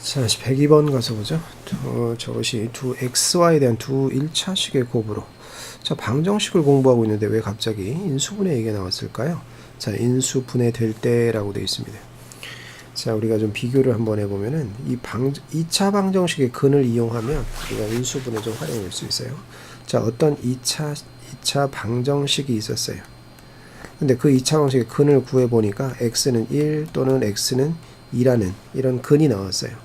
자, 102번 가서 보죠. 저것이 두 xy에 대한 두 1차식의 곱으로. 자, 방정식을 공부하고 있는데 왜 갑자기 인수분해 얘기가 나왔을까요? 자, 인수분해 될 때라고 되어 있습니다. 자, 우리가 좀 비교를 한번 해보면은 2차 방정식의 근을 이용하면 우리가 인수분해 좀 활용할 수 있어요. 자, 어떤 2차 방정식이 있었어요. 근데 그 2차 방정식의 근을 구해보니까 x는 1 또는 x는 2라는 이런 근이 나왔어요.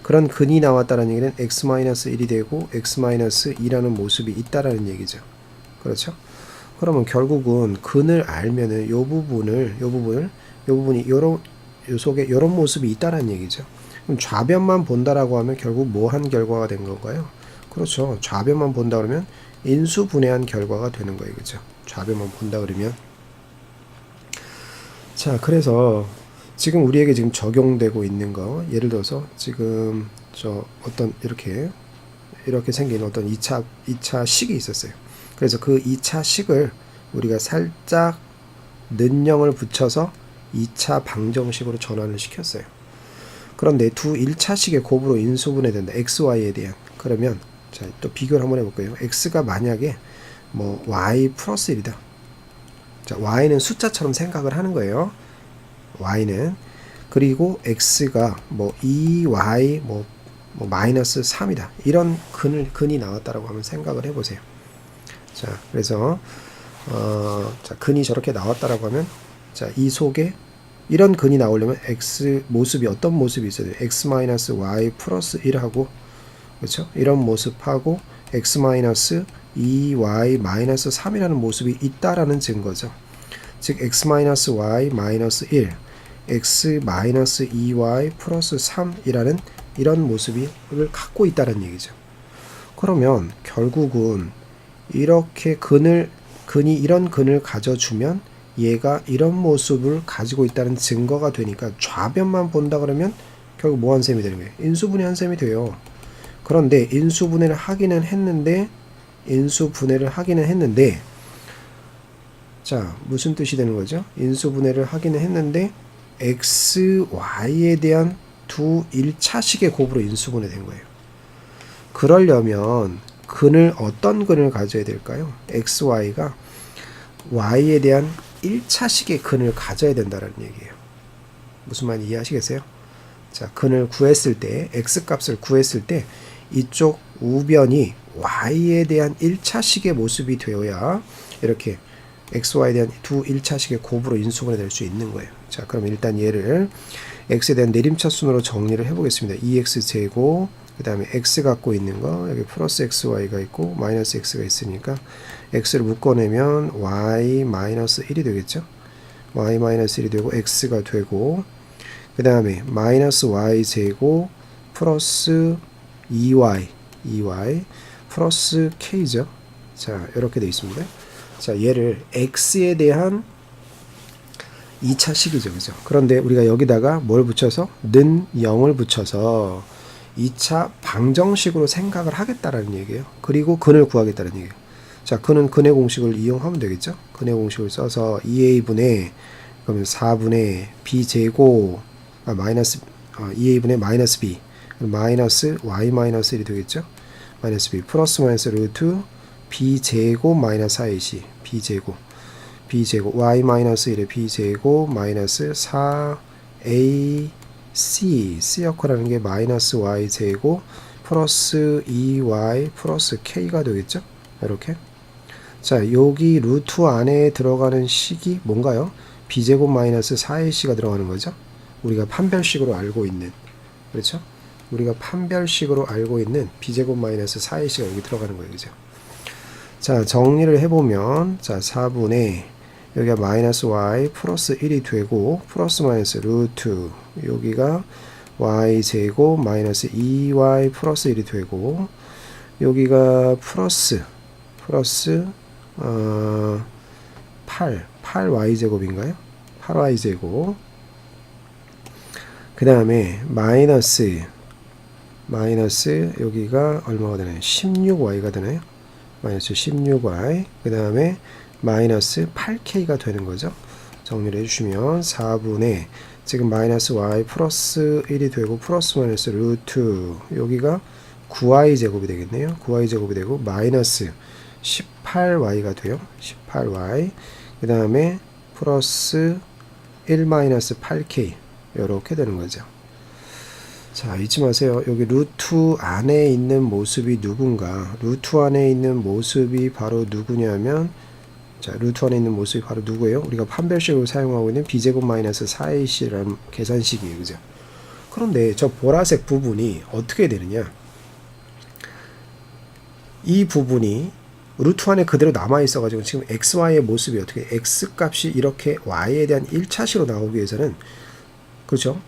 그런 근이 나왔다는 얘기는 x-1이 되고 x-2라는 모습이 있다라는 얘기죠. 그렇죠? 그러면 결국은 근을 알면은 요 부분이 요 속에 요런 모습이 있다라는 얘기죠. 그럼 좌변만 본다라고 하면 결국 뭐 한 결과가 된 건가요? 그렇죠. 좌변만 본다 그러면 인수분해한 결과가 되는 거예요. 그렇죠? 좌변만 본다 그러면. 자, 그래서 지금 우리에게 지금 적용되고 있는 거, 예를 들어서 지금 저 어떤 이렇게 생긴 어떤 2차 식이 있었어요. 그래서 그 2차 식을 우리가 살짝 는영을 붙여서 2차 방정식으로 전환을 시켰어요. 그런데 두 1차식의 곱으로 인수분해된다. xy에 대한. 그러면 자, 또 비교를 한번 해볼까요? x가 만약에 뭐 y 플러스 1이다. 자, y는 숫자처럼 생각을 하는 거예요. y는. 그리고 x가 뭐 2y 뭐 마이너스 3이다. 이런 근이 나왔다라고 하면 생각을 해보세요. 자, 그래서 자, 근이 저렇게 나왔다라고 하면 자, 이 속에 이런 근이 나오려면 x 모습이 어떤 모습이 있어야 돼요? x-y 플러스 1하고 그렇죠? 이런 모습하고 x-2y 마이너스 3이라는 모습이 있다라는 증거죠. 즉 x-y 마이너스 1 x-2y 플러스 3이라는 이런 모습을 갖고 있다는 얘기죠. 그러면 결국은 이렇게 근이 이런 근을 가져주면 얘가 이런 모습을 가지고 있다는 증거가 되니까 좌변만 본다 그러면 결국 뭐 한 셈이 되는 거예요? 인수분해 한 셈이 돼요. 그런데 인수분해를 하기는 했는데 자, 무슨 뜻이 되는 거죠? 인수분해를 하기는 했는데 x, y에 대한 두 1차식의 곱으로 인수분해 된 거예요. 그러려면 어떤 근을 가져야 될까요? x, y가 y에 대한 1차식의 근을 가져야 된다는 얘기예요. 무슨 말인지 이해하시겠어요? 자, 근을 구했을 때 x값을 구했을 때 이쪽 우변이 y에 대한 1차식의 모습이 되어야 이렇게 xy에 대한 두 1차식의 곱으로 인수분해 될 수 있는 거예요. 자, 그럼 일단 얘를 x에 대한 내림차순으로 정리를 해보겠습니다. 2x제곱 그 다음에 x 갖고 있는 거 여기 플러스 xy가 있고 마이너스 x가 있으니까 x를 묶어내면 y 마이너스 1이 되겠죠. y 마이너스 1이 되고 x가 되고 그 다음에 마이너스 y제곱 플러스 2y 플러스 k죠. 자, 이렇게 되어 있습니다. 자, 얘를 x에 대한 2차식이죠. 그죠? 그런데 우리가 여기다가 뭘 붙여서 는 0을 붙여서 2차 방정식으로 생각을 하겠다라는 얘기예요. 그리고 근을 구하겠다는 얘기예요. 자, 근의 공식을 이용하면 되겠죠? 근의 공식을 써서 2a분의 그러면 4분의 b제곱 마이너스 2a분의 마이너스 b 마이너스 y 마이너스 1이 되겠죠? 마이너스 b 플러스 마이너스 루트 b제곱 마이너스 4ac b제곱 y 마이너스 1의 b제곱 마이너스 4ac c역하라는 게 마이너스 y제곱 플러스 2y 플러스 k가 되겠죠? 이렇게. 자, 여기 루트 안에 들어가는 식이 뭔가요? b제곱 마이너스 4ac가 들어가는 거죠? 우리가 판별식으로 알고 있는, 그렇죠? 우리가 판별식으로 알고 있는 b제곱 마이너스 4ac가 여기 들어가는 거예요. 그죠? 자, 정리를 해보면, 자, 4분의, 여기가 마이너스 y 플러스 1이 되고, 플러스 마이너스 루트, 여기가 y제곱 마이너스 2y 플러스 1이 되고, 여기가 플러스 8y제곱인가요? 8y제곱. 그 다음에 마이너스 여기가 얼마가 되나요? 16y가 되나요? 마이너스 16y 그 다음에 마이너스 8k가 되는 거죠. 정리를 해주시면 4분의 지금 마이너스 y 플러스 1이 되고 플러스 마이너스 루트 여기가 9y 제곱이 되겠네요. 9y 제곱이 되고 마이너스 18y가 돼요. 18y 그 다음에 플러스 1 마이너스 8k 이렇게 되는 거죠. 자, 잊지 마세요. 여기 루트 안에 있는 모습이 누군가. 루트 안에 있는 모습이 바로 누구냐면, 자, 루트 안에 있는 모습이 바로 누구예요? 우리가 판별식으로 사용하고 있는 b제곱 마이너스 4ac라는 계산식이에요. 그죠? 그런데 저 보라색 부분이 어떻게 되느냐? 이 부분이 루트 안에 그대로 남아있어가지고 지금 xy의 모습이 어떻게, x값이 이렇게 y에 대한 1차식으로 나오기 위해서는, 그렇죠?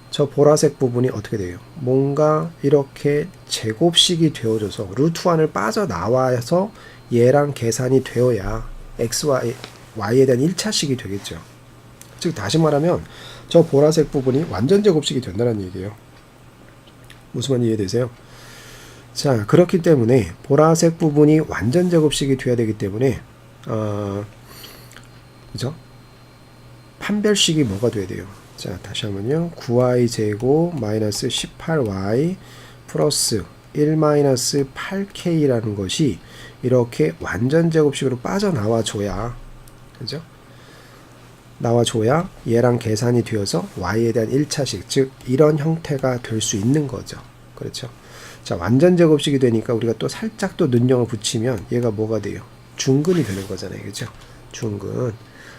저 보라색 부분이 어떻게 돼요? 뭔가 이렇게 제곱식이 되어져서 루트 1을 빠져나와서 얘랑 계산이 되어야 y에 대한 1차식이 되겠죠. 즉 다시 말하면 저 보라색 부분이 완전 제곱식이 된다는 얘기예요. 무슨 말인지 이해되세요? 자, 그렇기 때문에 보라색 부분이 완전 제곱식이 돼야 되기 때문에 그죠? 판별식이 뭐가 돼야 돼요? 자, 다시 한번요. 9y 제곱 마이너스 18y 플러스 1 마이너스 8k라는 것이 이렇게 완전 제곱식으로 빠져나와 줘야, 그죠? 나와줘야 얘랑 계산이 되어서 y에 대한 1차식, 즉 이런 형태가 될 수 있는 거죠. 그렇죠? 자, 완전 제곱식이 되니까 우리가 또 살짝 또 눈형을 붙이면 얘가 뭐가 돼요? 중근이 되는 거잖아요. 그죠? 중근.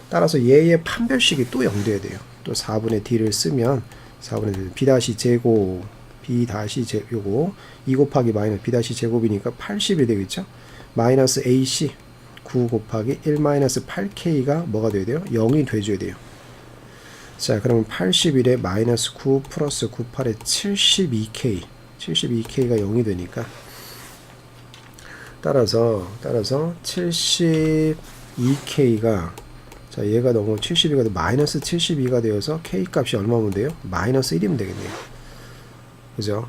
따라서 얘의 판별식이 또 0돼야 돼요. 또 4분의 d를 쓰면 4분의 d b 다시 제곱 b 다시 요거 2 곱하기 마이너스 b 다시 제곱이니까 80이 되겠죠. 마이너스 ac 9 곱하기 1 마이너스 8k가 뭐가 돼야 돼요? 0이 돼줘야 돼요. 자, 그러면 81에 마이너스 9 플러스 98에 72k 72k가 0이 되니까 따라서 72k가, 자, 얘가 너무 72가 돼 마이너스 72가 되어서 k 값이 얼마면 돼요? 마이너스 1이면 되겠네요. 그죠?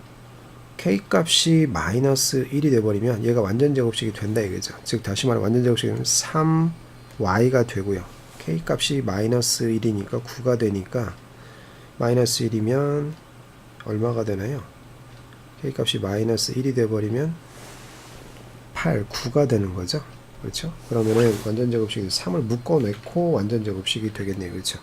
k 값이 마이너스 1이 돼버리면 얘가 완전 제곱식이 된다 이거죠. 즉 다시 말해 완전 제곱식이면 3y가 되고요. k 값이 마이너스 1이니까 9가 되니까 마이너스 1이면 얼마가 되나요? k 값이 마이너스 1이 돼버리면 8, 9가 되는 거죠. 그렇죠? 그러면은 완전 제곱식이 3을 묶어내고 완전 제곱식이 되겠네요. 그렇죠?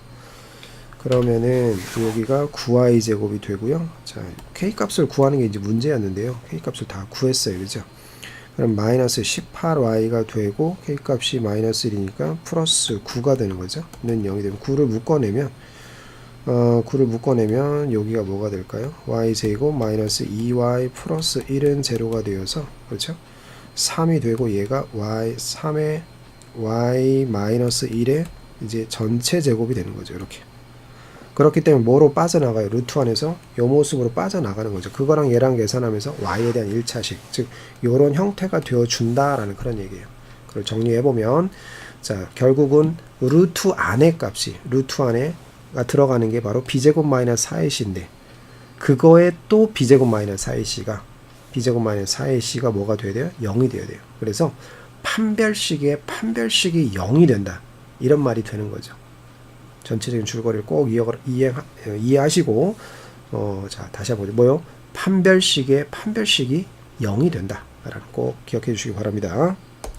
그러면은 여기가 9y 제곱이 되고요. 자, k 값을 구하는 게 이제 문제였는데요. k 값을 다 구했어요. 그죠? 그럼 마이너스 18y가 되고 k 값이 마이너스 1이니까 플러스 9가 되는 거죠. 는 0이 되면 9를 묶어내면 여기가 뭐가 될까요? y 제곱 마이너스 2y 플러스 1은 제로가 되어서, 그렇죠? 3이 되고 얘가 y3에 y 마이너스 1에 이제 전체 제곱이 되는 거죠. 이렇게. 그렇기 때문에 뭐로 빠져나가요? 루트 안에서 이 모습으로 빠져나가는 거죠. 그거랑 얘랑 계산하면서 y에 대한 1차식, 즉 요런 형태가 되어준다라는 그런 얘기예요. 그걸 정리해보면, 자, 결국은 루트 안의 값이, 루트 안에가 들어가는 게 바로 b제곱 마이너스 4ac인데 그거에 또 b제곱 마이너스 4ac가 b제곱 마이너스 4ac가 뭐가 돼야 돼요? 0이 돼야 돼요. 그래서 판별식이 0이 된다. 이런 말이 되는 거죠. 전체적인 줄거리를 꼭 이해하시고, 자, 다시 한번 뭐요? 판별식이 0이 된다. 라는 꼭 기억해 주시기 바랍니다.